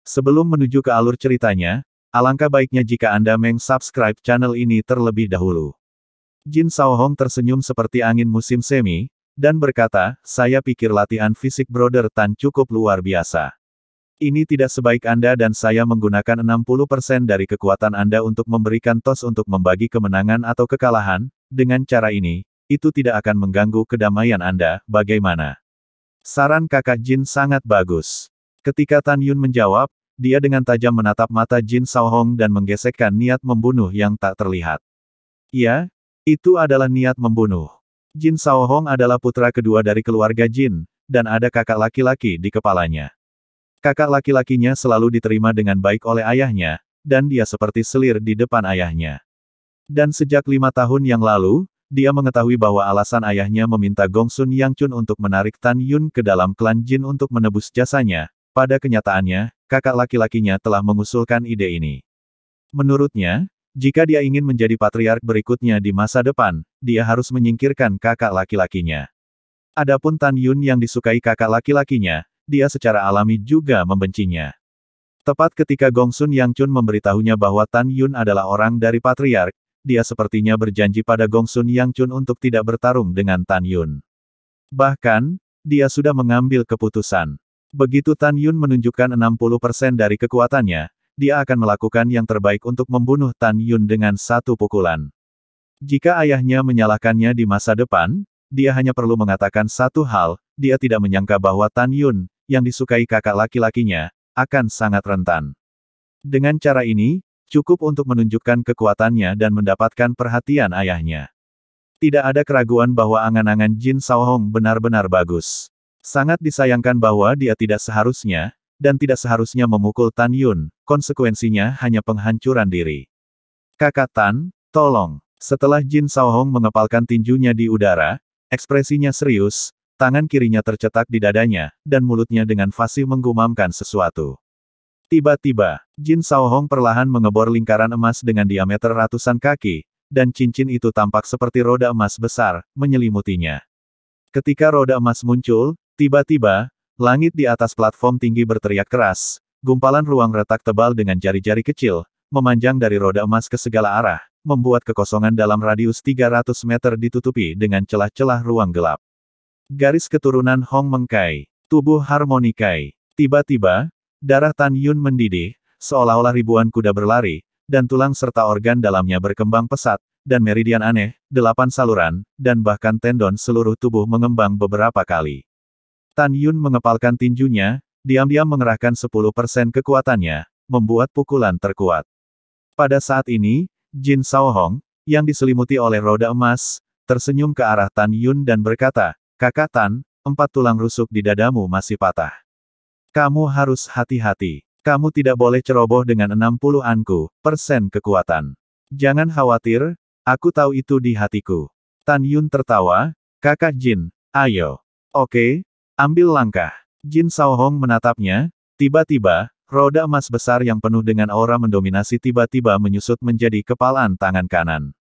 Sebelum menuju ke alur ceritanya, alangkah baiknya jika Anda meng-subscribe channel ini terlebih dahulu. Jin Shaohong tersenyum seperti angin musim semi, dan berkata, saya pikir latihan fisik Brother Tan cukup luar biasa. Ini tidak sebaik Anda dan saya menggunakan 60% dari kekuatan Anda untuk memberikan tos untuk membagi kemenangan atau kekalahan, dengan cara ini, itu tidak akan mengganggu kedamaian Anda, bagaimana? Saran kakak Jin sangat bagus. Ketika Tan Yun menjawab, dia dengan tajam menatap mata Jin Shaohong dan menggesekkan niat membunuh yang tak terlihat. Ya, itu adalah niat membunuh. Jin Shaohong adalah putra kedua dari keluarga Jin, dan ada kakak laki-laki di kepalanya. Kakak laki-lakinya selalu diterima dengan baik oleh ayahnya, dan dia seperti selir di depan ayahnya. Dan sejak 5 tahun yang lalu, dia mengetahui bahwa alasan ayahnya meminta Gongsun Yangchun untuk menarik Tan Yun ke dalam klan Jin untuk menebus jasanya. Pada kenyataannya, kakak laki-lakinya telah mengusulkan ide ini. Menurutnya, jika dia ingin menjadi patriark berikutnya di masa depan, dia harus menyingkirkan kakak laki-lakinya. Adapun Tan Yun yang disukai kakak laki-lakinya, dia secara alami juga membencinya. Tepat ketika Gongsun Yangchun memberitahunya bahwa Tan Yun adalah orang dari patriark, dia sepertinya berjanji pada Gongsun Yangchun untuk tidak bertarung dengan Tan Yun. Bahkan, dia sudah mengambil keputusan. Begitu Tan Yun menunjukkan 60% dari kekuatannya, dia akan melakukan yang terbaik untuk membunuh Tan Yun dengan satu pukulan. Jika ayahnya menyalahkannya di masa depan, dia hanya perlu mengatakan satu hal, dia tidak menyangka bahwa Tan Yun, yang disukai kakak laki-lakinya, akan sangat rentan. Dengan cara ini, cukup untuk menunjukkan kekuatannya dan mendapatkan perhatian ayahnya. Tidak ada keraguan bahwa angan-angan Jin Shaohong benar-benar bagus. Sangat disayangkan bahwa dia tidak seharusnya, dan tidak seharusnya memukul Tan Yun, konsekuensinya hanya penghancuran diri. Kakak Tan, tolong. Setelah Jin Shaohong mengepalkan tinjunya di udara, ekspresinya serius, tangan kirinya tercetak di dadanya, dan mulutnya dengan fasih menggumamkan sesuatu. Tiba-tiba, Jin Shaohong perlahan mengebor lingkaran emas dengan diameter ratusan kaki, dan cincin itu tampak seperti roda emas besar, menyelimutinya. Ketika roda emas muncul, tiba-tiba, langit di atas platform tinggi berteriak keras, gumpalan ruang retak tebal dengan jari-jari kecil, memanjang dari roda emas ke segala arah, membuat kekosongan dalam radius 300 meter ditutupi dengan celah-celah ruang gelap. Garis keturunan Hong Mengkai, tubuh harmonikai. Tiba-tiba, darah Tan Yun mendidih, seolah-olah ribuan kuda berlari, dan tulang serta organ dalamnya berkembang pesat, dan meridian aneh, 8 saluran, dan bahkan tendon seluruh tubuh mengembang beberapa kali. Tan Yun mengepalkan tinjunya, diam-diam mengerahkan 10% kekuatannya, membuat pukulan terkuat. Pada saat ini, Jin Shaohong, yang diselimuti oleh roda emas, tersenyum ke arah Tan Yun dan berkata, Kakak Tan, 4 tulang rusuk di dadamu masih patah. Kamu harus hati-hati. Kamu tidak boleh ceroboh dengan 60% kekuatan. Jangan khawatir, aku tahu itu di hatiku. Tan Yun tertawa, Kakak Jin, ayo. Oke, ambil langkah. Jin Shaohong menatapnya, tiba-tiba, roda emas besar yang penuh dengan aura mendominasi tiba-tiba menyusut menjadi kepalan tangan kanan.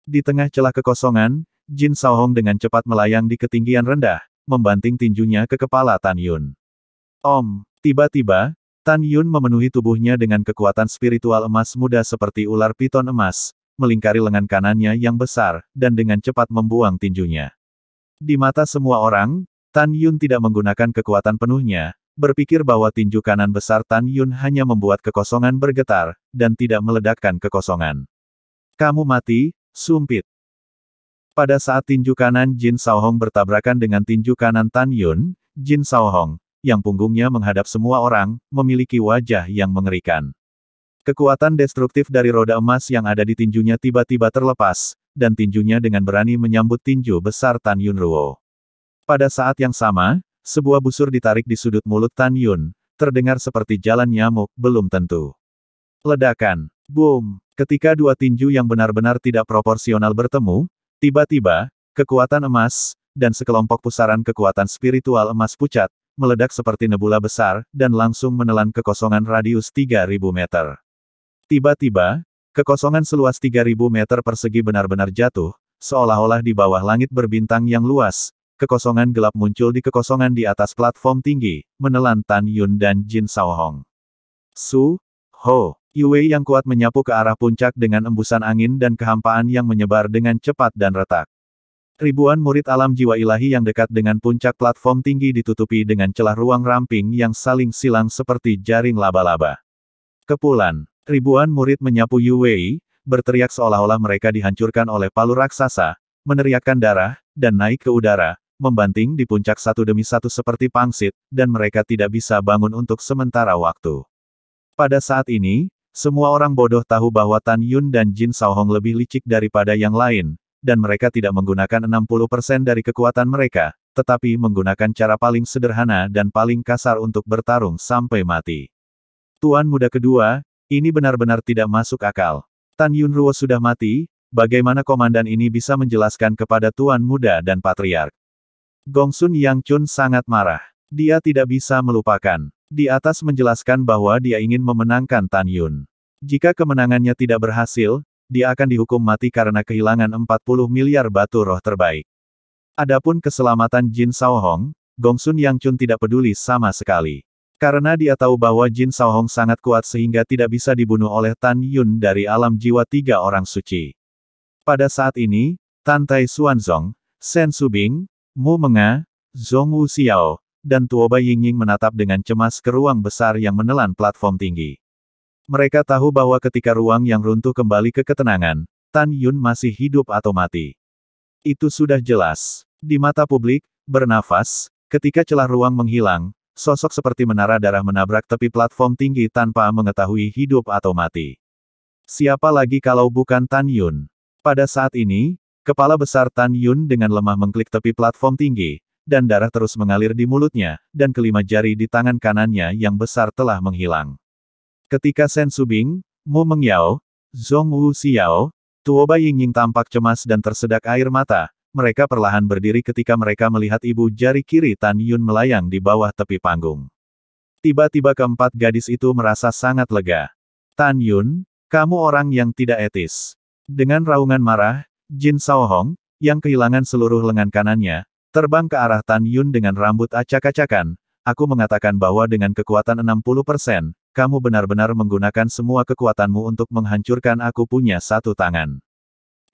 Di tengah celah kekosongan, Jin Shaohong dengan cepat melayang di ketinggian rendah, membanting tinjunya ke kepala Tan Yun. Tiba-tiba, Tan Yun memenuhi tubuhnya dengan kekuatan spiritual emas muda seperti ular piton emas, melingkari lengan kanannya yang besar, dan dengan cepat membuang tinjunya. Di mata semua orang, Tan Yun tidak menggunakan kekuatan penuhnya, berpikir bahwa tinju kanan besar Tan Yun hanya membuat kekosongan bergetar, dan tidak meledakkan kekosongan. Kamu mati, sumpit. Pada saat tinju kanan Jin Shaohong bertabrakan dengan tinju kanan Tan Yun, Jin Shaohong, yang punggungnya menghadap semua orang, memiliki wajah yang mengerikan. Kekuatan destruktif dari roda emas yang ada di tinjunya tiba-tiba terlepas, dan tinjunya dengan berani menyambut tinju besar Tan Yun Ruo. Pada saat yang sama, sebuah busur ditarik di sudut mulut Tan Yun, terdengar seperti jalan nyamuk, belum tentu. Ledakan. Boom. Ketika dua tinju yang benar-benar tidak proporsional bertemu, tiba-tiba, kekuatan emas, dan sekelompok pusaran kekuatan spiritual emas pucat, meledak seperti nebula besar, dan langsung menelan kekosongan radius 3.000 meter. Tiba-tiba, kekosongan seluas 3.000 meter persegi benar-benar jatuh, seolah-olah di bawah langit berbintang yang luas, kekosongan gelap muncul di kekosongan di atas platform tinggi, menelan Tan Yun dan Jin Shaohong. Su, Ho, Yue yang kuat menyapu ke arah puncak dengan embusan angin dan kehampaan yang menyebar dengan cepat dan retak. Ribuan murid alam jiwa ilahi yang dekat dengan puncak platform tinggi ditutupi dengan celah ruang ramping yang saling silang seperti jaring laba-laba. Kepulan. Ribuan murid menyapu Yue, berteriak seolah-olah mereka dihancurkan oleh palu raksasa, meneriakkan darah, dan naik ke udara, membanting di puncak satu demi satu seperti pangsit, dan mereka tidak bisa bangun untuk sementara waktu. Pada saat ini, semua orang bodoh tahu bahwa Tan Yun dan Jin Shaohong lebih licik daripada yang lain, dan mereka tidak menggunakan 60% dari kekuatan mereka, tetapi menggunakan cara paling sederhana dan paling kasar untuk bertarung sampai mati. Tuan muda kedua, ini benar-benar tidak masuk akal. Tan Yunruo sudah mati, bagaimana komandan ini bisa menjelaskan kepada Tuan Muda dan Patriark? Gongsun Yangchun sangat marah. Dia tidak bisa melupakan. Di atas menjelaskan bahwa dia ingin memenangkan Tan Yun. Jika kemenangannya tidak berhasil, dia akan dihukum mati karena kehilangan 40 miliar batu roh terbaik. Adapun keselamatan Jin Shaohong, Gongsun Yangchun tidak peduli sama sekali. Karena dia tahu bahwa Jin Shaohong sangat kuat sehingga tidak bisa dibunuh oleh Tan Yun dari alam jiwa tiga orang suci. Pada saat ini, Tan Tai Xuanzong, Shen Subing, Mu Menga, Zhong Wu Xiao, dan Tuoba Yingying menatap dengan cemas ke ruang besar yang menelan platform tinggi. Mereka tahu bahwa ketika ruang yang runtuh kembali ke ketenangan, Tan Yun masih hidup atau mati. Itu sudah jelas. Di mata publik, bernafas, ketika celah ruang menghilang, sosok seperti menara darah menabrak tepi platform tinggi tanpa mengetahui hidup atau mati. Siapa lagi kalau bukan Tan Yun? Pada saat ini, kepala besar Tan Yun dengan lemah mengklik tepi platform tinggi, dan darah terus mengalir di mulutnya, dan kelima jari di tangan kanannya yang besar telah menghilang. Ketika Shen Subing, Mu Mengyao, Zhong Wu Xiao, Tuoba Yingying tampak cemas dan tersedak air mata, mereka perlahan berdiri ketika mereka melihat ibu jari kiri Tan Yun melayang di bawah tepi panggung. Tiba-tiba keempat gadis itu merasa sangat lega. Tan Yun, kamu orang yang tidak etis. Dengan raungan marah, Jin Shaohong, yang kehilangan seluruh lengan kanannya, terbang ke arah Tan Yun dengan rambut acak-acakan. Aku mengatakan bahwa dengan kekuatan 60%, kamu benar-benar menggunakan semua kekuatanmu untuk menghancurkan aku punya satu tangan.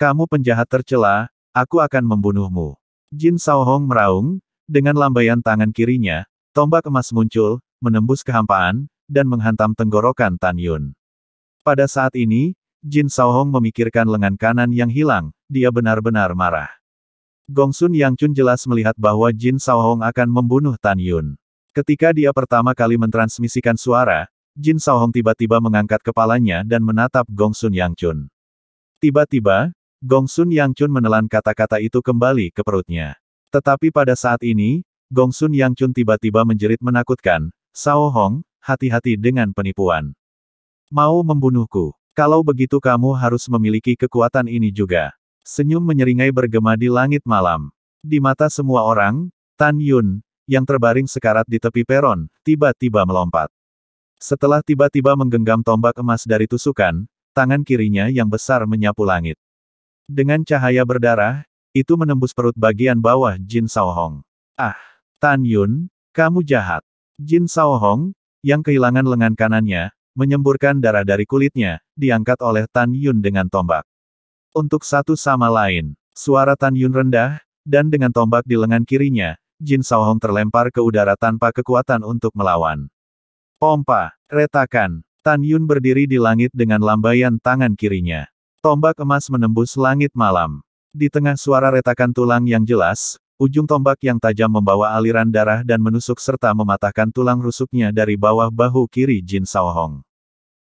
Kamu penjahat tercela, aku akan membunuhmu. Jin Shaohong meraung, dengan lambaian tangan kirinya, tombak emas muncul, menembus kehampaan, dan menghantam tenggorokan Tan Yun. Pada saat ini, Jin Shaohong memikirkan lengan kanan yang hilang, dia benar-benar marah. Gongsun Yangchun jelas melihat bahwa Jin Shaohong akan membunuh Tan Yun. Ketika dia pertama kali mentransmisikan suara, Jin Shaohong tiba-tiba mengangkat kepalanya dan menatap Gongsun Yangchun. Tiba-tiba, Gongsun Yangchun menelan kata-kata itu kembali ke perutnya. Tetapi pada saat ini, Gongsun Yangchun tiba-tiba menjerit menakutkan, Shaohong, hati-hati dengan penipuan. Mau membunuhku. Kalau begitu kamu harus memiliki kekuatan ini juga. Senyum menyeringai bergema di langit malam. Di mata semua orang, Tan Yun, yang terbaring sekarat di tepi peron, tiba-tiba melompat. Setelah tiba-tiba menggenggam tombak emas dari tusukan, tangan kirinya yang besar menyapu langit. Dengan cahaya berdarah, itu menembus perut bagian bawah Jin Shaohong. Ah, Tan Yun, kamu jahat. Jin Shaohong, yang kehilangan lengan kanannya, menyemburkan darah dari kulitnya, diangkat oleh Tan Yun dengan tombak. Untuk satu sama lain, suara Tan Yun rendah, dan dengan tombak di lengan kirinya, Jin Shaohong terlempar ke udara tanpa kekuatan untuk melawan. Pompa, retakan, Tan Yun berdiri di langit dengan lambaian tangan kirinya. Tombak emas menembus langit malam. Di tengah suara retakan tulang yang jelas, ujung tombak yang tajam membawa aliran darah dan menusuk serta mematahkan tulang rusuknya dari bawah bahu kiri Jin Shaohong.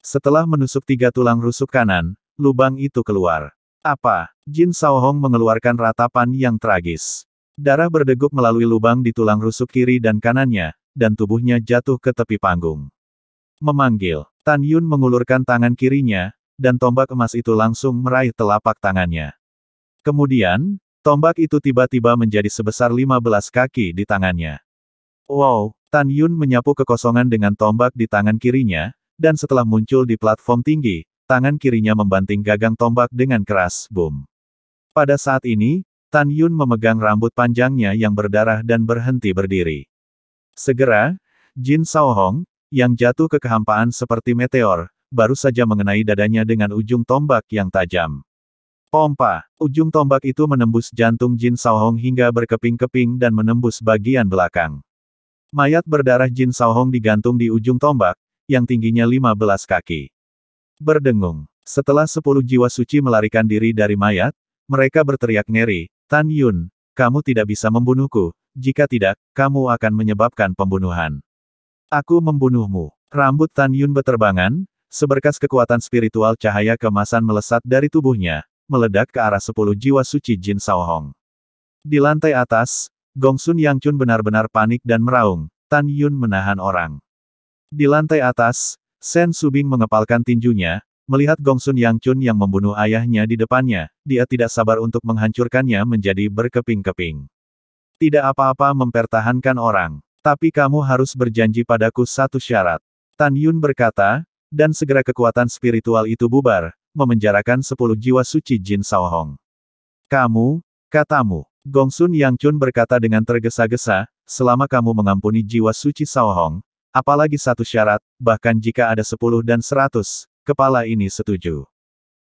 Setelah menusuk 3 tulang rusuk kanan, lubang itu keluar. Apa? Jin Shaohong mengeluarkan ratapan yang tragis. Darah berdeguk melalui lubang di tulang rusuk kiri dan kanannya, dan tubuhnya jatuh ke tepi panggung. Memanggil, Tan Yun mengulurkan tangan kirinya, dan tombak emas itu langsung meraih telapak tangannya. Kemudian, tombak itu tiba-tiba menjadi sebesar 15 kaki di tangannya. Wow, Tan Yun menyapu kekosongan dengan tombak di tangan kirinya, dan setelah muncul di platform tinggi, tangan kirinya membanting gagang tombak dengan keras, boom. Pada saat ini, Tan Yun memegang rambut panjangnya yang berdarah dan berhenti berdiri. Segera, Jin Shaohong, yang jatuh ke kehampaan seperti meteor, baru saja mengenai dadanya dengan ujung tombak yang tajam. Pompa, ujung tombak itu menembus jantung Jin Shaohong hingga berkeping-keping dan menembus bagian belakang. Mayat berdarah Jin Shaohong digantung di ujung tombak, yang tingginya 15 kaki. Berdengung, setelah 10 jiwa suci melarikan diri dari mayat, mereka berteriak ngeri, Tan Yun, kamu tidak bisa membunuhku, jika tidak, kamu akan menyebabkan pembunuhan. Aku membunuhmu. Rambut Tan Yun beterbangan, seberkas kekuatan spiritual cahaya kemasan melesat dari tubuhnya, meledak ke arah 10 jiwa suci Jin Shaohong. Di lantai atas, Gongsun Yangchun benar-benar panik dan meraung, Tan Yun menahan orang. Di lantai atas, Sen Subing mengepalkan tinjunya, melihat Gongsun Yangchun yang membunuh ayahnya di depannya, dia tidak sabar untuk menghancurkannya menjadi berkeping-keping. Tidak apa-apa mempertahankan orang, tapi kamu harus berjanji padaku satu syarat. Tan Yun berkata, dan segera kekuatan spiritual itu bubar, memenjarakan 10 jiwa suci Jin Shaohong. Kamu, katamu, Gongsun Yangchun berkata dengan tergesa-gesa, selama kamu mengampuni jiwa suci Shaohong, apalagi satu syarat, bahkan jika ada 10 dan 100, kepala ini setuju.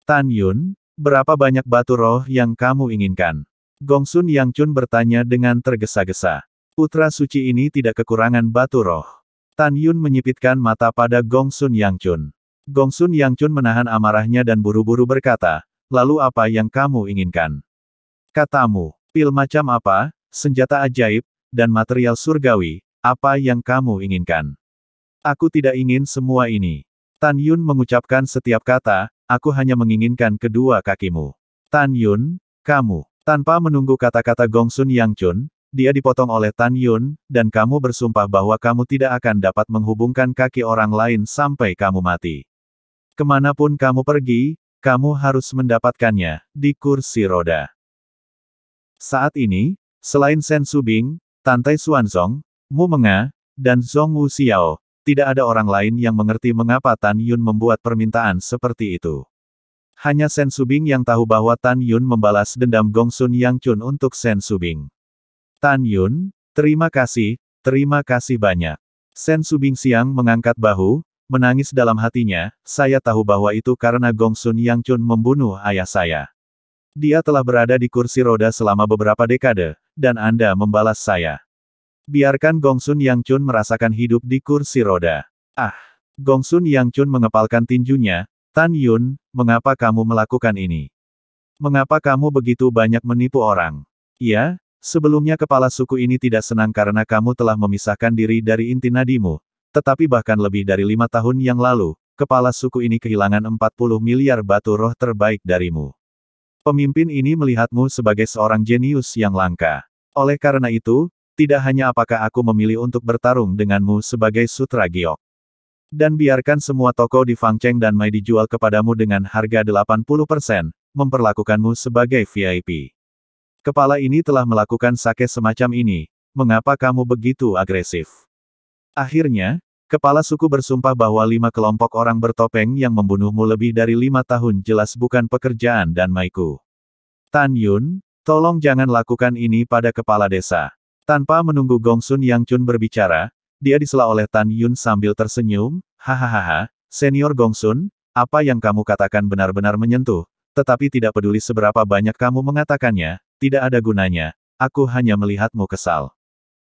Tan Yun, berapa banyak batu roh yang kamu inginkan? Gongsun Yangchun bertanya dengan tergesa-gesa. Putra suci ini tidak kekurangan batu roh. Tan Yun menyipitkan mata pada Gongsun Yangchun. Gongsun Yangchun menahan amarahnya dan buru-buru berkata, lalu apa yang kamu inginkan? Katamu, pil macam apa, senjata ajaib, dan material surgawi, apa yang kamu inginkan? Aku tidak ingin semua ini. Tan Yun mengucapkan setiap kata, aku hanya menginginkan kedua kakimu. Tan Yun, kamu. Tanpa menunggu kata-kata Gongsun Yangchun, dia dipotong oleh Tan Yun, dan kamu bersumpah bahwa kamu tidak akan dapat menghubungkan kaki orang lain sampai kamu mati. Kemanapun kamu pergi, kamu harus mendapatkannya, di kursi roda. Saat ini, selain Sen Subing, Tantai Xuanzong, Mu Menga, dan Zhong Wuxiao, tidak ada orang lain yang mengerti mengapa Tan Yun membuat permintaan seperti itu. Hanya Sen Subing yang tahu bahwa Tan Yun membalas dendam Gongsun Yangchun untuk Sen Subing. Tan Yun, terima kasih banyak. Sen Subing siang mengangkat bahu, menangis dalam hatinya, saya tahu bahwa itu karena Gongsun Yangchun membunuh ayah saya. Dia telah berada di kursi roda selama beberapa dekade, dan Anda membalas saya. Biarkan Gongsun Yangchun merasakan hidup di kursi roda. Ah! Gongsun Yangchun mengepalkan tinjunya, Tan Yun, mengapa kamu melakukan ini? Mengapa kamu begitu banyak menipu orang? Ya, sebelumnya kepala suku ini tidak senang karena kamu telah memisahkan diri dari inti nadimu, tetapi bahkan lebih dari 5 tahun yang lalu, kepala suku ini kehilangan 40 miliar batu roh terbaik darimu. Pemimpin ini melihatmu sebagai seorang jenius yang langka. Oleh karena itu, tidak hanya apakah aku memilih untuk bertarung denganmu sebagai sutra giok. Dan biarkan semua toko di Fangcheng dan Mai dijual kepadamu dengan harga 80%, memperlakukanmu sebagai VIP. Kepala ini telah melakukan sake semacam ini, mengapa kamu begitu agresif? Akhirnya, kepala suku bersumpah bahwa 5 kelompok orang bertopeng yang membunuhmu lebih dari 5 tahun jelas bukan pekerjaan dan Maiku. Tan Yun, tolong jangan lakukan ini pada kepala desa. Tanpa menunggu Gongsun Yangchun berbicara, dia disela oleh Tan Yun sambil tersenyum, hahaha, Senior Gongsun, apa yang kamu katakan benar-benar menyentuh, tetapi tidak peduli seberapa banyak kamu mengatakannya, tidak ada gunanya, aku hanya melihatmu kesal.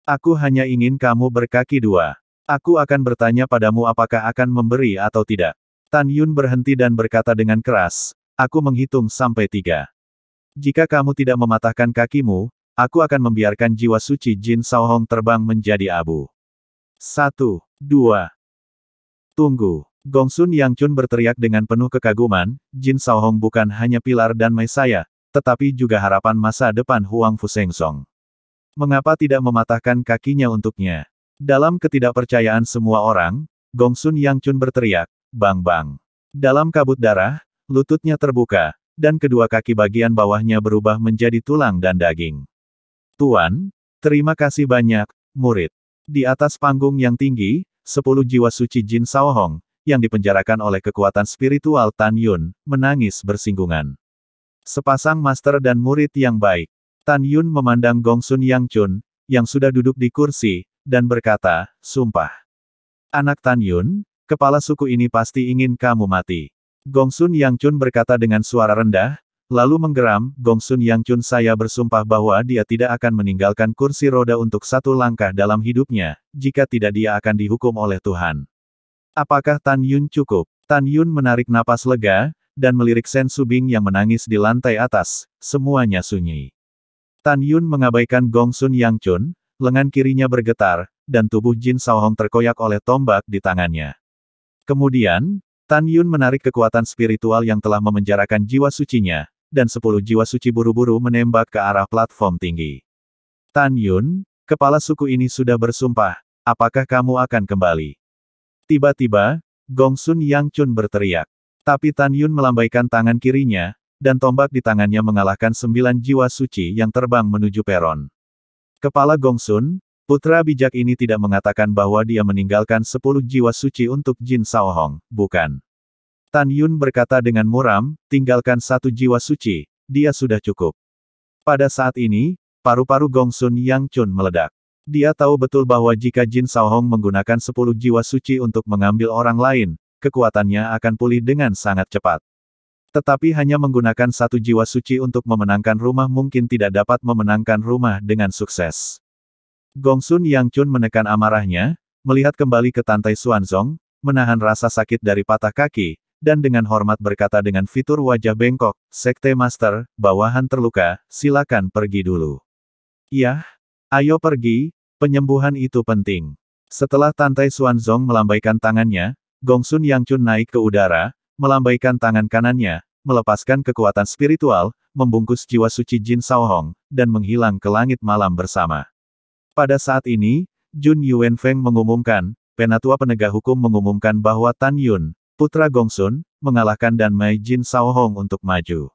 Aku hanya ingin kamu berkaki dua. Aku akan bertanya padamu apakah akan memberi atau tidak. Tan Yun berhenti dan berkata dengan keras, aku menghitung sampai 3. Jika kamu tidak mematahkan kakimu, aku akan membiarkan jiwa suci Jin Shaohong terbang menjadi abu. 1, 2. Tunggu. Gongsun Yangchun berteriak dengan penuh kekaguman, Jin Shaohong bukan hanya pilar dan mai saya, tetapi juga harapan masa depan Huang Fusengsong. Mengapa tidak mematahkan kakinya untuknya? Dalam ketidakpercayaan semua orang, Gongsun Yangchun berteriak, bang bang. Dalam kabut darah, lututnya terbuka, dan kedua kaki bagian bawahnya berubah menjadi tulang dan daging. Tuan, terima kasih banyak, murid. Di atas panggung yang tinggi, 10 jiwa suci Jin Shaohong, yang dipenjarakan oleh kekuatan spiritual Tan Yun, menangis bersinggungan. Sepasang master dan murid yang baik. Tan Yun memandang Gongsun Yangchun, yang sudah duduk di kursi, dan berkata, sumpah. Anak Tan Yun, kepala suku ini pasti ingin kamu mati. Gongsun Yangchun berkata dengan suara rendah, lalu menggeram, Gongsun Yangchun saya bersumpah bahwa dia tidak akan meninggalkan kursi roda untuk satu langkah dalam hidupnya, jika tidak dia akan dihukum oleh Tuhan. Apakah Tan Yun cukup? Tan Yun menarik napas lega, dan melirik Sen Subing yang menangis di lantai atas, semuanya sunyi. Tan Yun mengabaikan Gongsun Yangchun, lengan kirinya bergetar, dan tubuh Jin Saohong terkoyak oleh tombak di tangannya. Kemudian, Tan Yun menarik kekuatan spiritual yang telah memenjarakan jiwa sucinya, dan 10 jiwa suci buru-buru menembak ke arah platform tinggi. Tan Yun, kepala suku ini sudah bersumpah, apakah kamu akan kembali? Tiba-tiba, Gongsun Yangchun berteriak. Tapi Tan Yun melambaikan tangan kirinya, dan tombak di tangannya mengalahkan 9 jiwa suci yang terbang menuju peron. Kepala Gongsun, putra bijak ini tidak mengatakan bahwa dia meninggalkan 10 jiwa suci untuk Jin Saohong, bukan. Tan Yun berkata dengan muram, tinggalkan 1 jiwa suci, dia sudah cukup. Pada saat ini, paru-paru Gongsun Yangchun meledak. Dia tahu betul bahwa jika Jin Saohong menggunakan 10 jiwa suci untuk mengambil orang lain, kekuatannya akan pulih dengan sangat cepat. Tetapi hanya menggunakan 1 jiwa suci untuk memenangkan rumah mungkin tidak dapat memenangkan rumah dengan sukses. Gongsun Yangchun menekan amarahnya, melihat kembali ke Tantai Xuanzong, menahan rasa sakit dari patah kaki, dan dengan hormat berkata dengan fitur wajah bengkok, Sekte Master, bawahan terluka, silakan pergi dulu. Iya, ayo pergi, penyembuhan itu penting. Setelah Tantai Xuanzong melambaikan tangannya, Gongsun Yangchun naik ke udara, melambaikan tangan kanannya, melepaskan kekuatan spiritual, membungkus jiwa suci Jin Saohong, dan menghilang ke langit malam bersama. Pada saat ini, Jun Yuanfeng mengumumkan, Penatua Penegak Hukum mengumumkan bahwa Tan Yun, putra Gongsun, mengalahkan Dan Mei Jin Saohong untuk maju.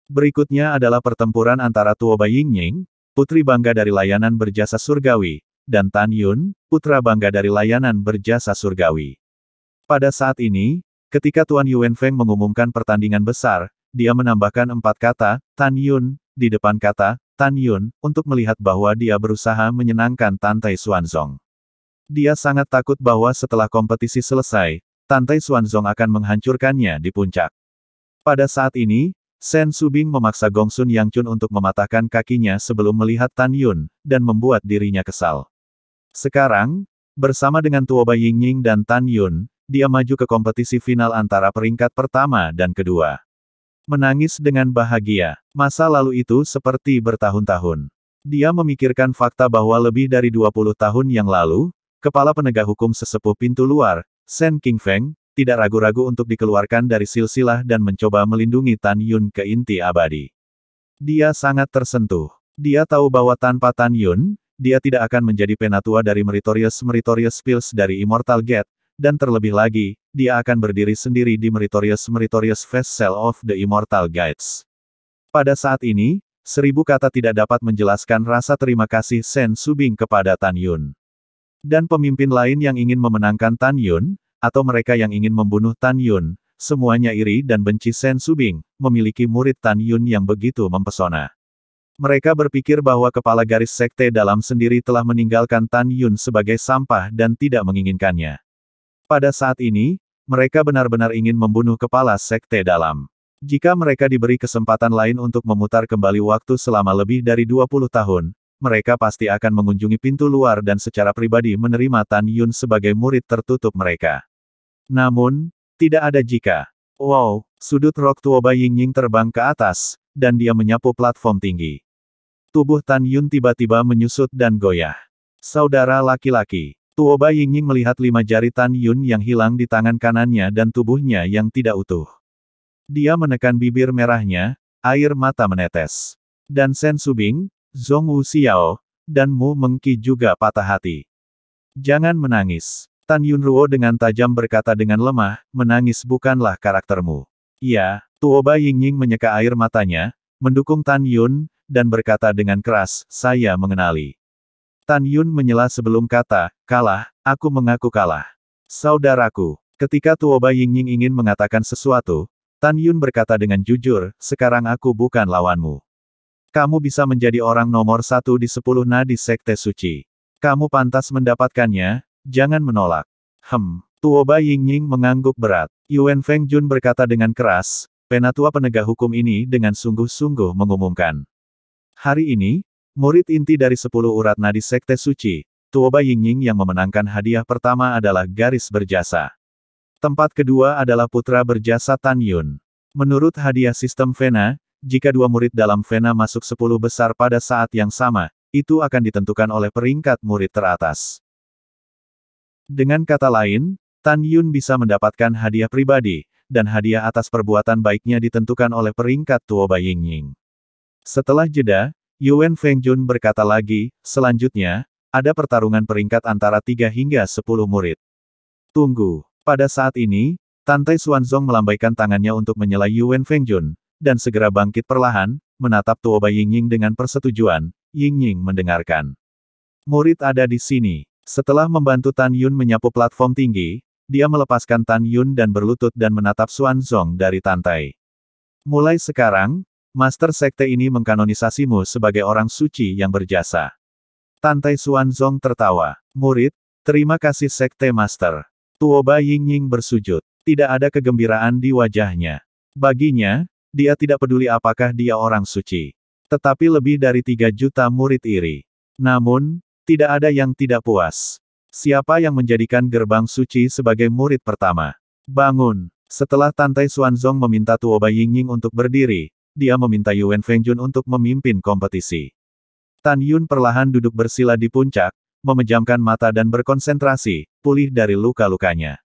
Berikutnya adalah pertempuran antara Tuoba Yingning, putri bangga dari layanan berjasa surgawi, dan Tan Yun, putra bangga dari layanan berjasa surgawi. Pada saat ini, ketika Tuan Yuanfeng mengumumkan pertandingan besar, dia menambahkan 4 kata, Tan Yun, di depan kata, Tan Yun, untuk melihat bahwa dia berusaha menyenangkan Tantai Xuanzong. Dia sangat takut bahwa setelah kompetisi selesai, Tantai Xuanzong akan menghancurkannya di puncak. Pada saat ini, Sen Subing memaksa Gongsun Yangchun untuk mematahkan kakinya sebelum melihat Tan Yun, dan membuat dirinya kesal. Sekarang, bersama dengan Tuoba Yingning dan Tan Yun, dia maju ke kompetisi final antara peringkat pertama dan kedua. Menangis dengan bahagia. Masa lalu itu seperti bertahun-tahun. Dia memikirkan fakta bahwa lebih dari 20 tahun yang lalu, kepala penegak hukum sesepuh pintu luar, Sen Qingfeng, tidak ragu-ragu untuk dikeluarkan dari silsilah dan mencoba melindungi Tan Yun ke inti abadi. Dia sangat tersentuh. Dia tahu bahwa tanpa Tan Yun, dia tidak akan menjadi penatua dari Meritorious Pills dari Immortal Gate, dan terlebih lagi, dia akan berdiri sendiri di Meritorious Vessel of the Immortal Gates. Pada saat ini, 1000 kata tidak dapat menjelaskan rasa terima kasih Sen Subing kepada Tan Yun. Dan pemimpin lain yang ingin memenangkan Tan Yun, atau mereka yang ingin membunuh Tan Yun, semuanya iri dan benci Sen Subing, memiliki murid Tan Yun yang begitu mempesona. Mereka berpikir bahwa kepala garis sekte dalam sendiri telah meninggalkan Tan Yun sebagai sampah dan tidak menginginkannya. Pada saat ini, mereka benar-benar ingin membunuh kepala sekte dalam. Jika mereka diberi kesempatan lain untuk memutar kembali waktu selama lebih dari 20 tahun, mereka pasti akan mengunjungi pintu luar dan secara pribadi menerima Tan Yun sebagai murid tertutup mereka. Namun, tidak ada jika. Wow, sudut rok Tuoba Yingning terbang ke atas, dan dia menyapu platform tinggi. Tubuh Tan Yun tiba-tiba menyusut dan goyah. Saudara laki-laki. Tuoba Yingning melihat 5 jari Tan Yun yang hilang di tangan kanannya dan tubuhnya yang tidak utuh. Dia menekan bibir merahnya, air mata menetes. Dan Sen Subing, Zhong Wuxiao, dan Mu Mengqi juga patah hati. Jangan menangis. Tan Yunruo dengan tajam berkata dengan lemah, menangis bukanlah karaktermu. Iya, Tuoba Yingning menyeka air matanya, mendukung Tan Yun, dan berkata dengan keras, saya mengenali. Tan Yun menyela sebelum kata, kalah, aku mengaku kalah. Saudaraku, ketika Tuoba Yingning ingin mengatakan sesuatu, Tan Yun berkata dengan jujur, sekarang aku bukan lawanmu. Kamu bisa menjadi orang nomor 1 di 10 nadi Sekte Suci. Kamu pantas mendapatkannya, jangan menolak. Tuoba Yingying mengangguk berat. Yuan Fengjun berkata dengan keras, penatua penegak hukum ini dengan sungguh-sungguh mengumumkan. Hari ini, murid inti dari 10 urat nadi Sekte Suci, Tuoba Yingying yang memenangkan hadiah pertama adalah Garis Berjasa. Tempat kedua adalah Putra Berjasa Tan Yun. Menurut hadiah sistem Vena, jika 2 murid dalam Vena masuk 10 besar pada saat yang sama, itu akan ditentukan oleh peringkat murid teratas. Dengan kata lain, Tan Yun bisa mendapatkan hadiah pribadi, dan hadiah atas perbuatan baiknya ditentukan oleh peringkat Tuoba Yingying. Setelah jeda, Yuan Fengjun berkata lagi, selanjutnya, ada pertarungan peringkat antara 3 hingga 10 murid. Tunggu. Pada saat ini, Tantai Xuanzong melambaikan tangannya untuk menyela Yuan Fengjun, dan segera bangkit perlahan, menatap Tuoba Yingying dengan persetujuan. Yingying mendengarkan. Murid ada di sini. Setelah membantu Tan Yun menyapu platform tinggi, dia melepaskan Tan Yun dan berlutut dan menatap Xuanzong dari Tantai. Mulai sekarang, Master Sekte ini mengkanonisasimu sebagai orang suci yang berjasa. Tantai Xuanzong tertawa. Murid, terima kasih Sekte Master. Tuoba Yingying bersujud. Tidak ada kegembiraan di wajahnya. Baginya, dia tidak peduli apakah dia orang suci. Tetapi lebih dari 3 juta murid iri. Namun, tidak ada yang tidak puas. Siapa yang menjadikan gerbang suci sebagai murid pertama? Bangun. Setelah Tantai Xuanzong meminta Tuoba Yingying untuk berdiri, dia meminta Yuan Fengjun untuk memimpin kompetisi. Tan Yun perlahan duduk bersila di puncak, memejamkan mata dan berkonsentrasi, pulih dari luka-lukanya.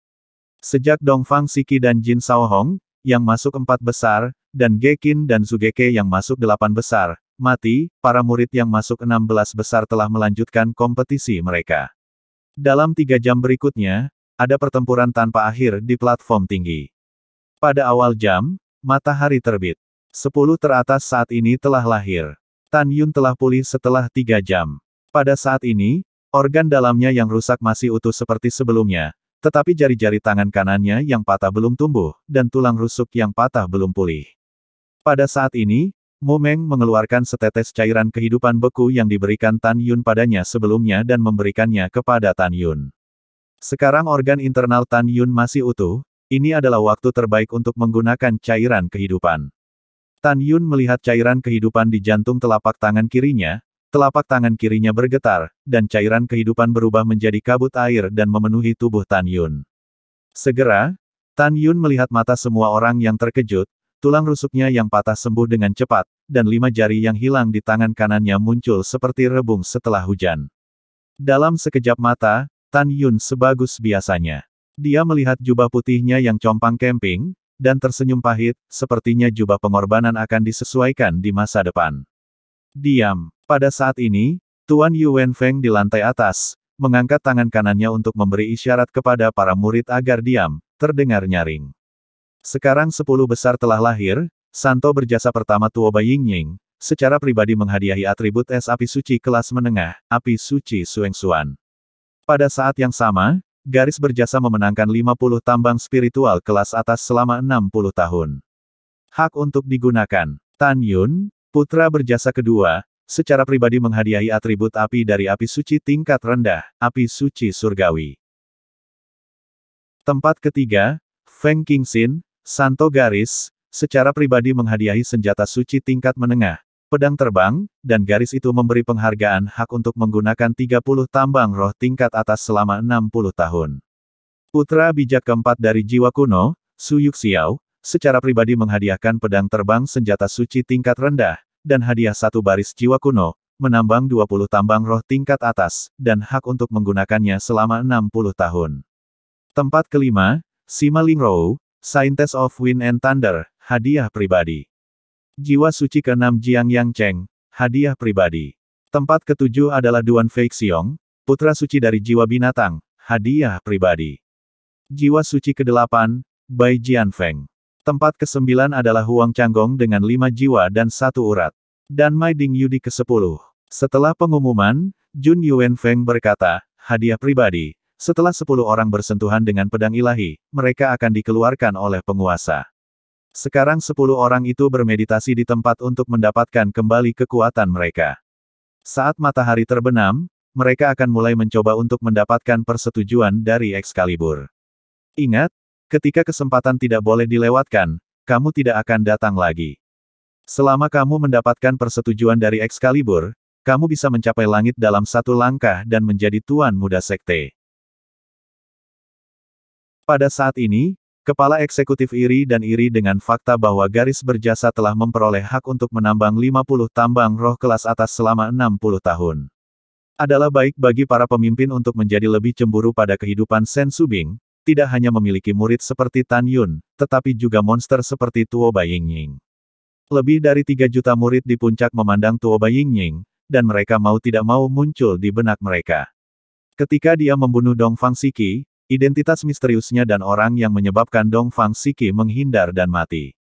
Sejak Dongfang Siki dan Jin Shaohong, yang masuk 4 besar, dan Gekin dan Zugeke yang masuk 8 besar, mati, para murid yang masuk 16 besar telah melanjutkan kompetisi mereka. Dalam 3 jam berikutnya, ada pertempuran tanpa akhir di platform tinggi. Pada awal jam, matahari terbit. 10 teratas saat ini telah lahir. Tan Yun telah pulih setelah 3 jam. Pada saat ini, organ dalamnya yang rusak masih utuh seperti sebelumnya, tetapi jari-jari tangan kanannya yang patah belum tumbuh, dan tulang rusuk yang patah belum pulih. Pada saat ini, Mu Meng mengeluarkan setetes cairan kehidupan beku yang diberikan Tan Yun padanya sebelumnya dan memberikannya kepada Tan Yun. Sekarang organ internal Tan Yun masih utuh, ini adalah waktu terbaik untuk menggunakan cairan kehidupan. Tan Yun melihat cairan kehidupan di jantung telapak tangan kirinya bergetar, dan cairan kehidupan berubah menjadi kabut air dan memenuhi tubuh Tan Yun. Segera, Tan Yun melihat mata semua orang yang terkejut, tulang rusuknya yang patah sembuh dengan cepat, dan 5 jari yang hilang di tangan kanannya muncul seperti rebung setelah hujan. Dalam sekejap mata, Tan Yun sebagus biasanya. Dia melihat jubah putihnya yang compang camping, dan tersenyum pahit, sepertinya jubah pengorbanan akan disesuaikan di masa depan. Diam. Pada saat ini, Tuan Yuan Feng di lantai atas, mengangkat tangan kanannya untuk memberi isyarat kepada para murid agar diam, terdengar nyaring. Sekarang 10 besar telah lahir, Santo Berjasa pertama Tuoba Yingying, secara pribadi menghadiahi atribut es api suci kelas menengah, api suci Suengsuan. Pada saat yang sama, Garis Berjasa memenangkan 50 tambang spiritual kelas atas selama 60 tahun. Hak untuk digunakan. Tan Yun, putra berjasa kedua, secara pribadi menghadiahi atribut api dari api suci tingkat rendah, api suci surgawi. Tempat ketiga, Feng Qingxin, Santo Garis, secara pribadi menghadiahi senjata suci tingkat menengah, pedang terbang, dan garis itu memberi penghargaan hak untuk menggunakan 30 tambang roh tingkat atas selama 60 tahun. Putra bijak keempat dari jiwa kuno, Su Yuxiao, secara pribadi menghadiahkan pedang terbang senjata suci tingkat rendah, dan hadiah 1 baris jiwa kuno, menambang 20 tambang roh tingkat atas, dan hak untuk menggunakannya selama 60 tahun. Tempat kelima, Sima Lingrou, Scientist of Wind and Thunder, hadiah pribadi. Jiwa suci ke-6 Jiang Yang Cheng, hadiah pribadi. Tempat ketujuh adalah Duan Feixiong, putra suci dari jiwa binatang, hadiah pribadi. Jiwa suci ke-8, Bai Jianfeng. Tempat ke-9 adalah Huang Changgong dengan 5 jiwa dan 1 urat. Dan Mai Dingyu di ke-10. Setelah pengumuman, Jun Yuan Feng berkata, hadiah pribadi, setelah 10 orang bersentuhan dengan pedang ilahi, mereka akan dikeluarkan oleh penguasa. Sekarang 10 orang itu bermeditasi di tempat untuk mendapatkan kembali kekuatan mereka. Saat matahari terbenam, mereka akan mulai mencoba untuk mendapatkan persetujuan dari Excalibur. Ingat, ketika kesempatan tidak boleh dilewatkan, kamu tidak akan datang lagi. Selama kamu mendapatkan persetujuan dari Excalibur, kamu bisa mencapai langit dalam satu langkah dan menjadi tuan muda sekte. Pada saat ini, kepala eksekutif iri dan iri dengan fakta bahwa garis berjasa telah memperoleh hak untuk menambang 50 tambang roh kelas atas selama 60 tahun. Adalah baik bagi para pemimpin untuk menjadi lebih cemburu pada kehidupan Sen Subing, tidak hanya memiliki murid seperti Tan Yun, tetapi juga monster seperti Tuo Baiying. Lebih dari 3 juta murid di puncak memandang Tuo Baiying, dan mereka mau tidak mau muncul di benak mereka. Ketika dia membunuh Dong Fang Siki, identitas misteriusnya dan orang yang menyebabkan Dong Fang Siki menghindar dan mati.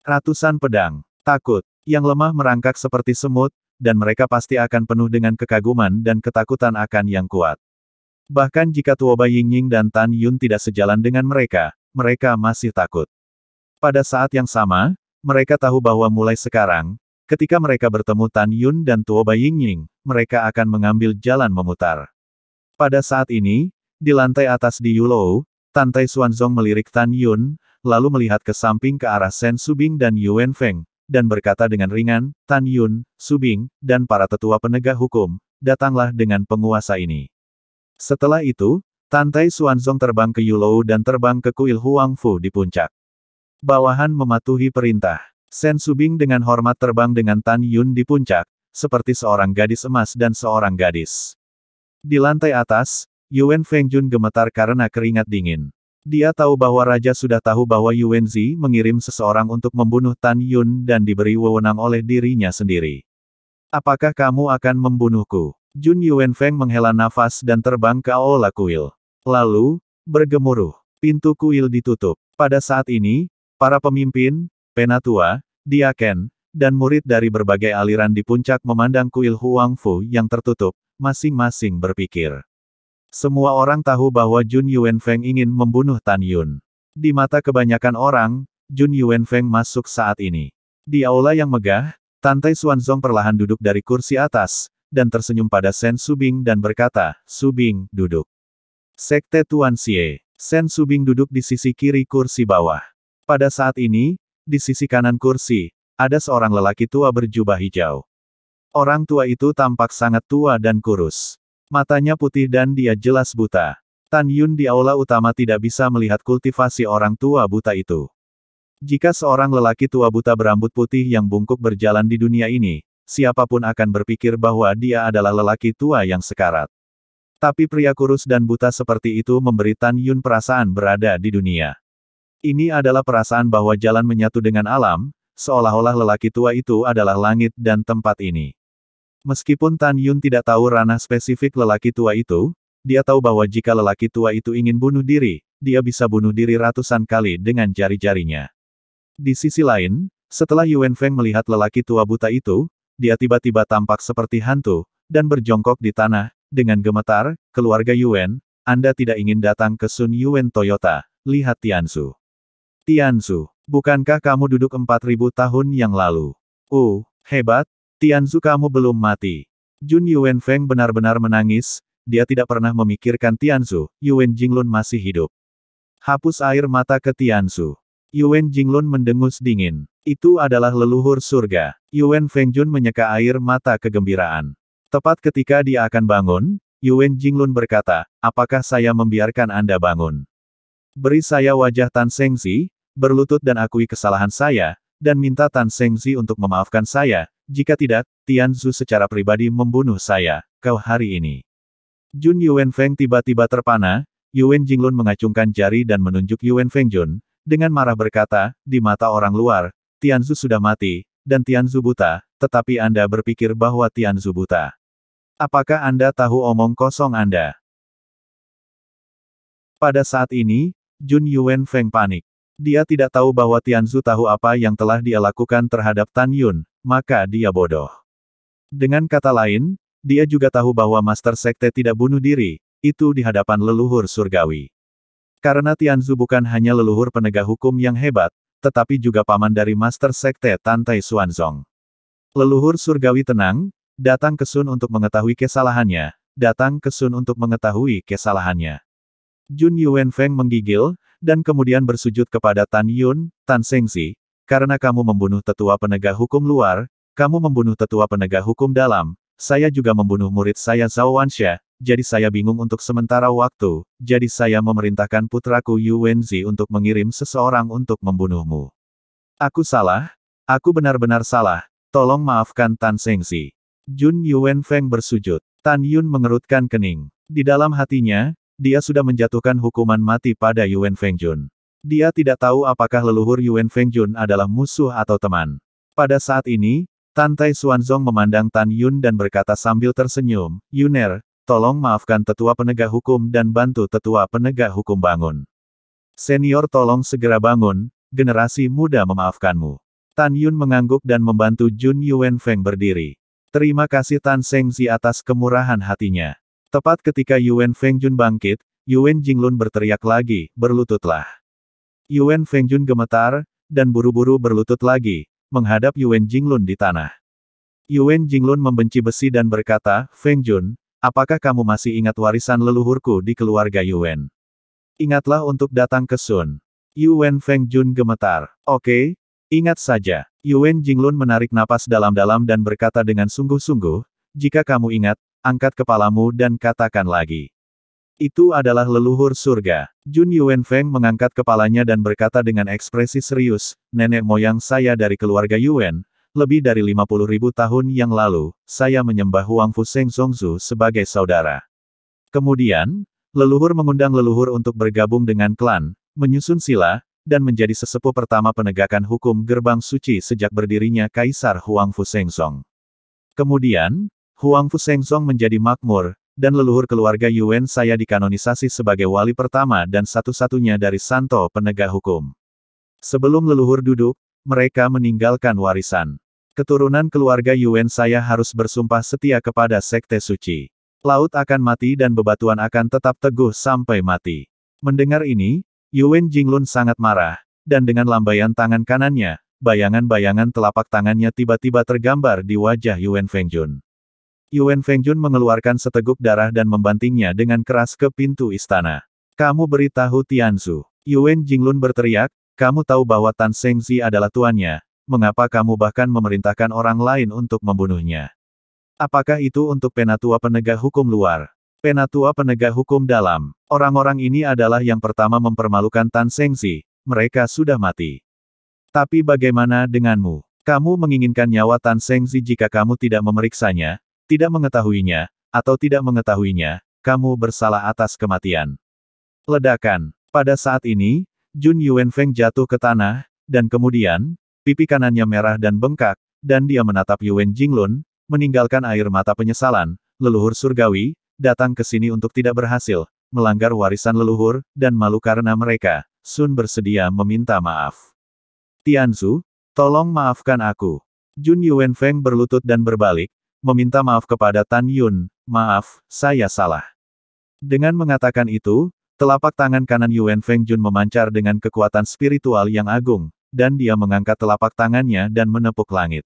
Ratusan pedang, takut, yang lemah merangkak seperti semut, dan mereka pasti akan penuh dengan kekaguman dan ketakutan akan yang kuat. Bahkan jika Tuo Baiying dan Tan Yun tidak sejalan dengan mereka, mereka masih takut. Pada saat yang sama, mereka tahu bahwa mulai sekarang, ketika mereka bertemu Tan Yun dan Tuo Baiying, mereka akan mengambil jalan memutar. Pada saat ini, di lantai atas di Yulou, Tantai Xuanzong melirik Tan Yun, lalu melihat ke samping ke arah Sen Subing dan Yuan Feng, dan berkata dengan ringan, Tan Yun, Subing, dan para tetua penegak hukum, datanglah dengan penguasa ini. Setelah itu, Tantai Xuanzong terbang ke Yulou dan terbang ke kuil Huangfu di puncak. Bawahan mematuhi perintah. Sen Subing dengan hormat terbang dengan Tan Yun di puncak, seperti seorang gadis emas dan seorang gadis. Di lantai atas, Yuan Fengjun gemetar karena keringat dingin. Dia tahu bahwa raja sudah tahu bahwa Yuan Zi mengirim seseorang untuk membunuh Tan Yun dan diberi wewenang oleh dirinya sendiri. Apakah kamu akan membunuhku? Jun Yuan Feng menghela nafas dan terbang ke aula kuil. Lalu, bergemuruh. Pintu kuil ditutup. Pada saat ini, para pemimpin, penatua, diaken, dan murid dari berbagai aliran di puncak memandang kuil Huangfu yang tertutup, masing-masing berpikir. Semua orang tahu bahwa Jun Yuan Feng ingin membunuh Tan Yun. Di mata kebanyakan orang, Jun Yuan Feng masuk saat ini. Di aula yang megah, Tantai Xuanzong perlahan duduk dari kursi atas, dan tersenyum pada Sen Subing dan berkata, Subing, duduk. Sekte Tuan Xie. Sen Subing duduk di sisi kiri kursi bawah. Pada saat ini, di sisi kanan kursi, ada seorang lelaki tua berjubah hijau. Orang tua itu tampak sangat tua dan kurus. Matanya putih dan dia jelas buta. Tan Yun di aula utama tidak bisa melihat kultivasi orang tua buta itu. Jika seorang lelaki tua buta berambut putih yang bungkuk berjalan di dunia ini, siapapun akan berpikir bahwa dia adalah lelaki tua yang sekarat. Tapi pria kurus dan buta seperti itu memberi Tan Yun perasaan berada di dunia. Ini adalah perasaan bahwa jalan menyatu dengan alam, seolah-olah lelaki tua itu adalah langit dan tempat ini. Meskipun Tan Yun tidak tahu ranah spesifik lelaki tua itu, dia tahu bahwa jika lelaki tua itu ingin bunuh diri, dia bisa bunuh diri ratusan kali dengan jari-jarinya. Di sisi lain, setelah Yuan Feng melihat lelaki tua buta itu, dia tiba-tiba tampak seperti hantu, dan berjongkok di tanah, dengan gemetar, keluarga Yuan, Anda tidak ingin datang ke Sun Yuan Toyota, lihat Tianzu. Tianzu, bukankah kamu duduk 4000 tahun yang lalu? Hebat, Tianzu kamu belum mati. Jun Yuan Feng benar-benar menangis, dia tidak pernah memikirkan Tianzu, Yuan Jinglun masih hidup. Hapus air mata ke Tianzu. Yuan Jinglun mendengus dingin. Itu adalah leluhur surga. Yuan Fengjun menyeka air mata kegembiraan. Tepat ketika dia akan bangun, Yuan Jinglun berkata, apakah saya membiarkan Anda bangun? Beri saya wajah Tan Shengzi, berlutut dan akui kesalahan saya, dan minta Tan Shengzi untuk memaafkan saya, jika tidak, Tianzu secara pribadi membunuh saya, kau hari ini. Jun Yuan Feng tiba-tiba terpana, Yuan Jinglun mengacungkan jari dan menunjuk Yuan Fengjun, dengan marah berkata, di mata orang luar, Tianzu sudah mati, dan Tianzu buta, tetapi Anda berpikir bahwa Tianzu buta. Apakah Anda tahu omong kosong Anda? Pada saat ini, Jun Yuan Feng panik. Dia tidak tahu bahwa Tianzu tahu apa yang telah dia lakukan terhadap Tan Yun, maka dia bodoh. Dengan kata lain, dia juga tahu bahwa Master Sekte tidak bunuh diri, itu di hadapan leluhur surgawi. Karena Tianzu bukan hanya leluhur penegak hukum yang hebat, tetapi juga paman dari Master Sekte Tantai Xuanzong. Leluhur surgawi tenang, datang ke Sun untuk mengetahui kesalahannya, datang ke Sun untuk mengetahui kesalahannya. Jun Yuanfeng menggigil, dan kemudian bersujud kepada Tan Yun, Tan Sengzi, karena kamu membunuh tetua penegak hukum luar, kamu membunuh tetua penegak hukum dalam, saya juga membunuh murid saya Zhao Wanxia, jadi saya bingung untuk sementara waktu, jadi saya memerintahkan putraku Yu Wenzi untuk mengirim seseorang untuk membunuhmu. Aku salah, aku benar-benar salah, tolong maafkan Tan Sengzi. Jun Yuanfeng bersujud. Tan Yun mengerutkan kening. Di dalam hatinya, dia sudah menjatuhkan hukuman mati pada Yuan Fengjun. Dia tidak tahu apakah leluhur Yuan Fengjun adalah musuh atau teman. Pada saat ini, Tantai Xuanzong memandang Tan Yun dan berkata sambil tersenyum, Yuner, tolong maafkan tetua penegak hukum dan bantu tetua penegak hukum bangun. Senior tolong segera bangun, generasi muda memaafkanmu. Tan Yun mengangguk dan membantu Jun Yuanfeng berdiri. Terima kasih Tan Sengzi atas kemurahan hatinya. Tepat ketika Yuan Fengjun bangkit, Yuan Jinglun berteriak lagi, berlututlah. Yuan Fengjun gemetar, dan buru-buru berlutut lagi, menghadap Yuan Jinglun di tanah. Yuan Jinglun membenci besi dan berkata, Fengjun, apakah kamu masih ingat warisan leluhurku di keluarga Yuan? Ingatlah untuk datang ke Sun. Yuan Fengjun gemetar. Oke, ingat saja. Yuan Jinglun menarik napas dalam-dalam dan berkata dengan sungguh-sungguh, jika kamu ingat, angkat kepalamu dan katakan lagi. Itu adalah leluhur surga. Jun Yuanfeng mengangkat kepalanya dan berkata dengan ekspresi serius, nenek moyang saya dari keluarga Yuan, lebih dari 50.000 tahun yang lalu, saya menyembah Huang Fu Seng Zongzu sebagai saudara. Kemudian, leluhur mengundang leluhur untuk bergabung dengan klan, menyusun sila, dan menjadi sesepuh pertama penegakan hukum gerbang suci sejak berdirinya Kaisar Huang Fu Sengzong. Kemudian, Huang Fu Sengzong menjadi makmur, dan leluhur keluarga Yuan saya dikanonisasi sebagai wali pertama dan satu-satunya dari Santo penegak hukum. Sebelum leluhur duduk, mereka meninggalkan warisan. Keturunan keluarga Yuan saya harus bersumpah setia kepada Sekte Suci. Laut akan mati dan bebatuan akan tetap teguh sampai mati. Mendengar ini, Yuan Jinglun sangat marah, dan dengan lambaian tangan kanannya, bayangan-bayangan telapak tangannya tiba-tiba tergambar di wajah Yuan Fengjun. Yuan Fengjun mengeluarkan seteguk darah dan membantingnya dengan keras ke pintu istana. Kamu beritahu Tianzu. Yuan Jinglun berteriak, kamu tahu bahwa Tan Sengzi adalah tuannya, mengapa kamu bahkan memerintahkan orang lain untuk membunuhnya? Apakah itu untuk penatua penegak hukum luar? Penatua penegak hukum dalam. Orang-orang ini adalah yang pertama mempermalukan Tan Sengzi, mereka sudah mati. Tapi bagaimana denganmu? Kamu menginginkan nyawa Tan Sengzi jika kamu tidak memeriksanya, tidak mengetahuinya, atau tidak mengetahuinya, kamu bersalah atas kematian. Ledakan. Pada saat ini, Jun Yuanfeng jatuh ke tanah, dan kemudian, pipi kanannya merah dan bengkak, dan dia menatap Yuan Jinglun, meninggalkan air mata penyesalan, leluhur surgawi, datang ke sini untuk tidak berhasil, melanggar warisan leluhur, dan malu karena mereka, Sun bersedia meminta maaf. Tianzu, tolong maafkan aku. Jun Yuanfeng berlutut dan berbalik, meminta maaf kepada Tan Yun, maaf, saya salah. Dengan mengatakan itu, telapak tangan kanan Yuan Fengjun memancar dengan kekuatan spiritual yang agung, dan dia mengangkat telapak tangannya dan menepuk langit.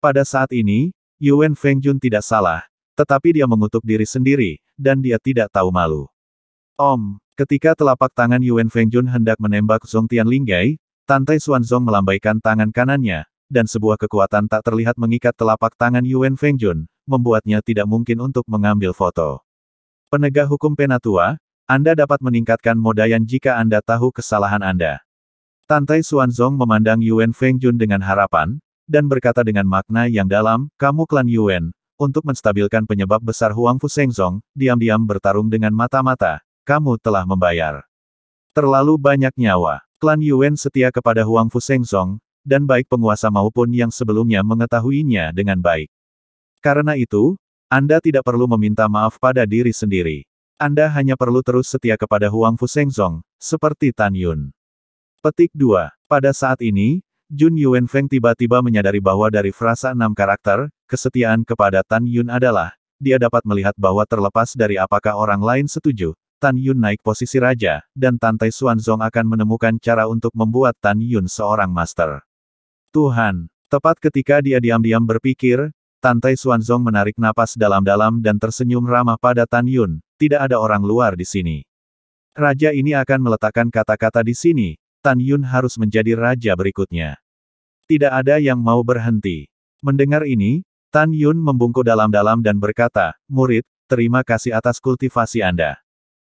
Pada saat ini, Yuan Fengjun tidak salah, tetapi dia mengutuk diri sendiri, dan dia tidak tahu malu. Ketika telapak tangan Yuan Fengjun hendak menembak Zhong Tianlinggay, Tantai Xuanzong melambaikan tangan kanannya, dan sebuah kekuatan tak terlihat mengikat telapak tangan Yuan Fengjun, membuatnya tidak mungkin untuk mengambil foto. Penegak hukum penatua, Anda dapat meningkatkan modayan jika Anda tahu kesalahan Anda. Tantai Xuanzong memandang Yuan Fengjun dengan harapan, dan berkata dengan makna yang dalam, kamu klan Yuan, untuk menstabilkan penyebab besar Huang Fu Sengzong, diam-diam bertarung dengan mata-mata, kamu telah membayar. Terlalu banyak nyawa. Klan Yuan setia kepada Huang Fu Sengzong, dan baik penguasa maupun yang sebelumnya mengetahuinya dengan baik. Karena itu, Anda tidak perlu meminta maaf pada diri sendiri. Anda hanya perlu terus setia kepada Huang Fu Sengzong, seperti Tan Yun. Petik 2. Pada saat ini, Jun Yuanfeng tiba-tiba menyadari bahwa dari frasa 6 karakter, kesetiaan kepada Tan Yun adalah, dia dapat melihat bahwa terlepas dari apakah orang lain setuju, Tan Yun naik posisi raja, dan Tantai Xuanzong akan menemukan cara untuk membuat Tan Yun seorang master. Tuhan, tepat ketika dia diam-diam berpikir, Tantai Xuanzong menarik napas dalam-dalam dan tersenyum ramah pada Tan Yun, tidak ada orang luar di sini. Raja ini akan meletakkan kata-kata di sini, Tan Yun harus menjadi raja berikutnya. Tidak ada yang mau berhenti. Mendengar ini, Tan Yun membungkuk dalam-dalam dan berkata, "Murid, terima kasih atas kultivasi Anda."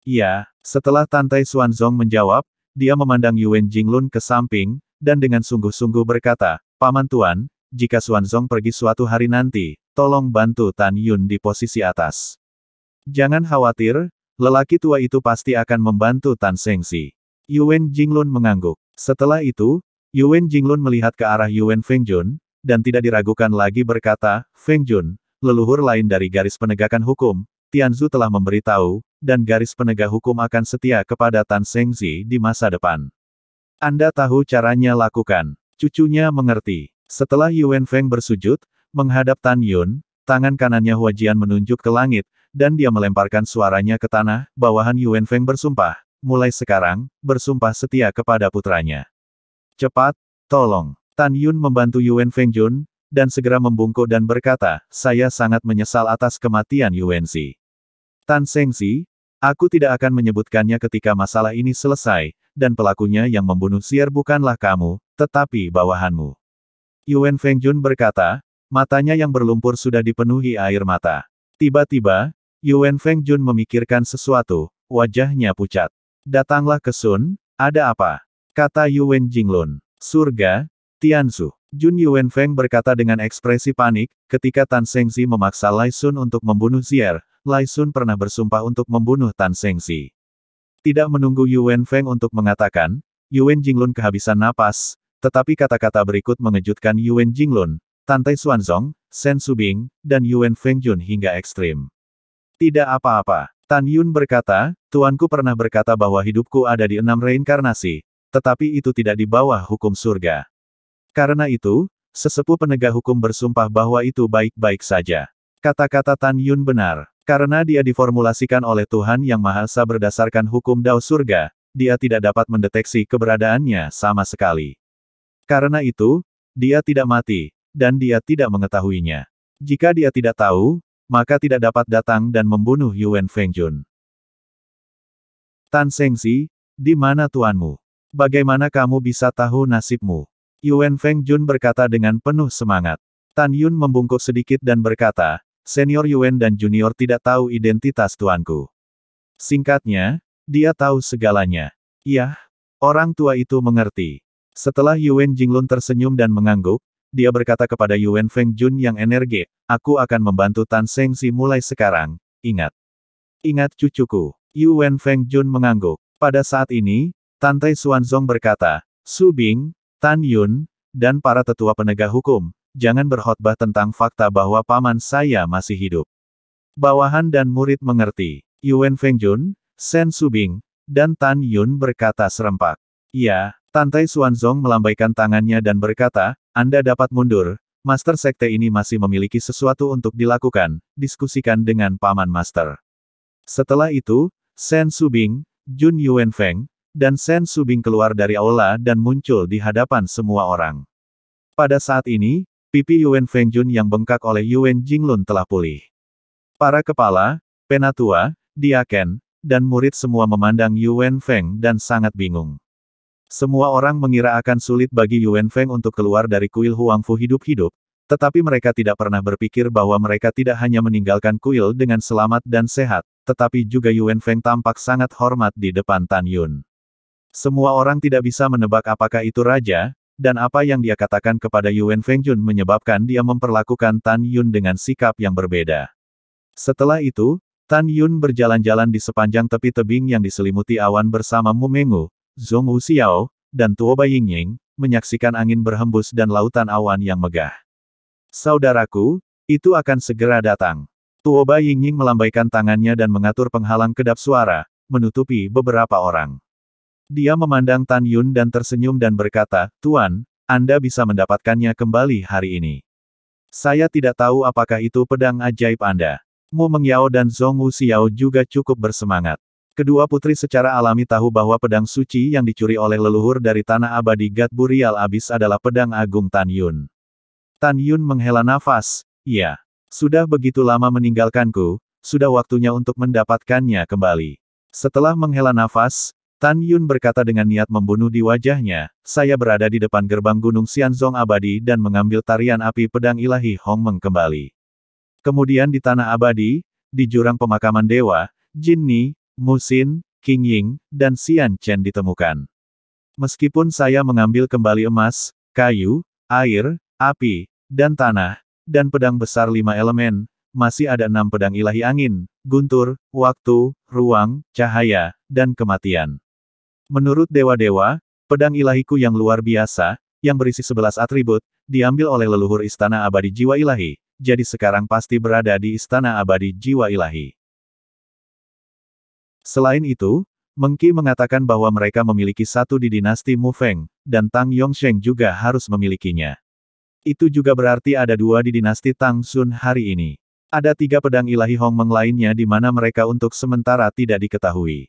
"Iya." Setelah Tantai Xuanzong menjawab, dia memandang Yuan Jinglun ke samping, dan dengan sungguh-sungguh berkata, "Paman Tuan, jika Xuanzong pergi suatu hari nanti, tolong bantu Tan Yun di posisi atas." "Jangan khawatir, lelaki tua itu pasti akan membantu Tan Sengxi." Yuan Jinglun mengangguk. Setelah itu, Yuan Jinglun melihat ke arah Yuan Fengjun, dan tidak diragukan lagi berkata, "Fengjun, leluhur lain dari garis penegakan hukum, Tianzu telah memberitahu, dan garis penegak hukum akan setia kepada Tan Sengxi di masa depan. Anda tahu caranya lakukan." Cucunya mengerti. Setelah Yuan Feng bersujud, menghadap Tan Yun, tangan kanannya Huajian menunjuk ke langit, dan dia melemparkan suaranya ke tanah, bawahan Yuan Feng bersumpah, "Mulai sekarang, bersumpah setia kepada putranya. Cepat, tolong." Tan Yun membantu Yuan Fengjun, dan segera membungkuk dan berkata, "Saya sangat menyesal atas kematian Yuan Xi. Tan Sengxi, aku tidak akan menyebutkannya ketika masalah ini selesai, dan pelakunya yang membunuh Xier bukanlah kamu, tetapi bawahanmu." Yuan Fengjun berkata, matanya yang berlumpur sudah dipenuhi air mata. Tiba-tiba, Yuan Fengjun memikirkan sesuatu, wajahnya pucat. "Datanglah ke Sun, ada apa?" kata Yuan Jinglun. "Surga, Tianzu." Jun Yuan Feng berkata dengan ekspresi panik, ketika Tan Sengxi memaksa Lai Sun untuk membunuh Xier, Lai Sun pernah bersumpah untuk membunuh Tan Sengxi. Tidak menunggu Yuan Feng untuk mengatakan, Yuan Jinglun kehabisan napas, tetapi kata-kata berikut mengejutkan Yuan Jinglun, Tantai Xuanzong, Shen Subing, dan Yuan Fengjun hingga ekstrim. "Tidak apa-apa." Tan Yun berkata, "Tuanku pernah berkata bahwa hidupku ada di 6 reinkarnasi, tetapi itu tidak di bawah hukum surga. Karena itu, sesepuh penegak hukum bersumpah bahwa itu baik-baik saja." Kata-kata Tan Yun benar. Karena dia diformulasikan oleh Tuhan Yang Maha Esa berdasarkan hukum Dao surga, dia tidak dapat mendeteksi keberadaannya sama sekali. Karena itu, dia tidak mati, dan dia tidak mengetahuinya. Jika dia tidak tahu, maka tidak dapat datang dan membunuh Yuan Fengjun. "Tan Sengxi, di mana tuanmu? Bagaimana kamu bisa tahu nasibmu?" Yuan Fengjun berkata dengan penuh semangat. Tan Yun membungkuk sedikit dan berkata, "Senior Yuan dan junior tidak tahu identitas tuanku. Singkatnya, dia tahu segalanya." "Yah." Orang tua itu mengerti. Setelah Yuan Jinglun tersenyum dan mengangguk, dia berkata kepada Yuan Fengjun yang energik, "Aku akan membantu Tan Sengxi mulai sekarang, ingat. Ingat cucuku." Yuan Fengjun mengangguk. Pada saat ini, Tantai Xuanzong berkata, "Subing, Tan Yun, dan para tetua penegak hukum, jangan berkhotbah tentang fakta bahwa paman saya masih hidup." Bawahan dan murid mengerti. Yuan Fengjun, Shen Subing, dan Tan Yun berkata serempak, "Ya." Tantai Xuanzong melambaikan tangannya dan berkata, "Anda dapat mundur, Master Sekte ini masih memiliki sesuatu untuk dilakukan, diskusikan dengan Paman Master." Setelah itu, Shen Subing, Jun Yuan Feng, dan Shen Subing keluar dari aula dan muncul di hadapan semua orang. Pada saat ini, pipi Yuan Fengjun yang bengkak oleh Yuan Jinglun telah pulih. Para kepala, penatua, diaken, dan murid semua memandang Yuan Feng dan sangat bingung. Semua orang mengira akan sulit bagi Yuan Feng untuk keluar dari kuil Huangfu hidup-hidup, tetapi mereka tidak pernah berpikir bahwa mereka tidak hanya meninggalkan kuil dengan selamat dan sehat, tetapi juga Yuan Feng tampak sangat hormat di depan Tan Yun. Semua orang tidak bisa menebak apakah itu raja, dan apa yang dia katakan kepada Yuan Fengjun menyebabkan dia memperlakukan Tan Yun dengan sikap yang berbeda. Setelah itu, Tan Yun berjalan-jalan di sepanjang tepi tebing yang diselimuti awan bersama Mu Menggu, Zhong Wuxiao, dan Tuoba Yingying, menyaksikan angin berhembus dan lautan awan yang megah. "Saudaraku, itu akan segera datang." Tuoba Yingying melambaikan tangannya dan mengatur penghalang kedap suara, menutupi beberapa orang. Dia memandang Tan Yun dan tersenyum dan berkata, "Tuan, Anda bisa mendapatkannya kembali hari ini. Saya tidak tahu apakah itu pedang ajaib Anda." Mu Mengyao dan Zhong Wuxiao juga cukup bersemangat. Kedua putri secara alami tahu bahwa pedang suci yang dicuri oleh leluhur dari tanah abadi God Burial Abyss adalah pedang agung Tan Yun. Tan Yun menghela nafas, ya. Sudah begitu lama meninggalkanku, sudah waktunya untuk mendapatkannya kembali. Setelah menghela nafas, Tan Yun berkata dengan niat membunuh di wajahnya, saya berada di depan gerbang Gunung Xianzong abadi dan mengambil tarian api pedang ilahi Hongmeng kembali. Kemudian di tanah abadi, di jurang pemakaman dewa, Jin Ni, Mu Xin, Qing Ying, dan Xian Chen ditemukan. Meskipun saya mengambil kembali emas, kayu, air, api, dan tanah, dan pedang besar 5 elemen, masih ada 6 pedang ilahi angin, guntur, waktu, ruang, cahaya, dan kematian. Menurut dewa-dewa, pedang ilahiku yang luar biasa, yang berisi 11 atribut, diambil oleh leluhur istana abadi jiwa ilahi, jadi sekarang pasti berada di istana abadi jiwa ilahi. Selain itu, Meng Qi mengatakan bahwa mereka memiliki satu di dinasti Mu Feng, dan Tang Yongsheng juga harus memilikinya. Itu juga berarti ada 2 di dinasti Tang Sun hari ini. Ada 3 pedang ilahi Hongmeng lainnya di mana mereka untuk sementara tidak diketahui.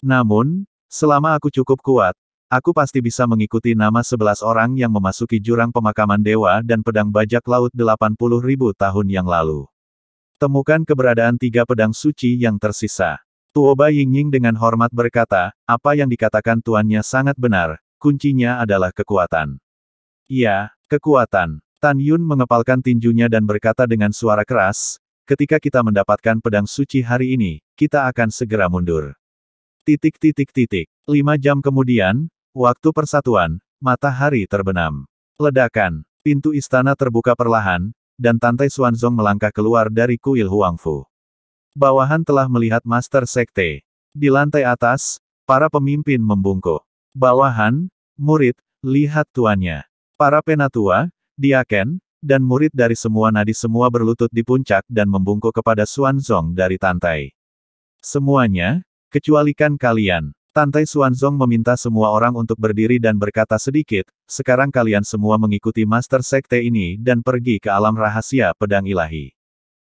Namun, selama aku cukup kuat, aku pasti bisa mengikuti nama 11 orang yang memasuki jurang pemakaman dewa dan pedang bajak laut 80.000 tahun yang lalu. Temukan keberadaan 3 pedang suci yang tersisa. Tuoba Yingying dengan hormat berkata, apa yang dikatakan tuannya sangat benar, kuncinya adalah kekuatan. Iya, kekuatan. Tan Yun mengepalkan tinjunya dan berkata dengan suara keras, ketika kita mendapatkan pedang suci hari ini, kita akan segera mundur. 5 jam kemudian, waktu persatuan, matahari terbenam. Ledakan, pintu istana terbuka perlahan, dan Tantai Xuanzong melangkah keluar dari kuil Huangfu. Bawahan telah melihat Master Sekte. Di lantai atas, para pemimpin membungkuk. Bawahan, murid, lihat tuannya. Para penatua, diaken, dan murid dari semua nadi semua berlutut di puncak dan membungkuk kepada Xuanzong dari Tantai. Semuanya, kecualikan kalian. Tantai Xuanzong meminta semua orang untuk berdiri dan berkata sedikit, sekarang kalian semua mengikuti Master Sekte ini dan pergi ke alam rahasia pedang ilahi.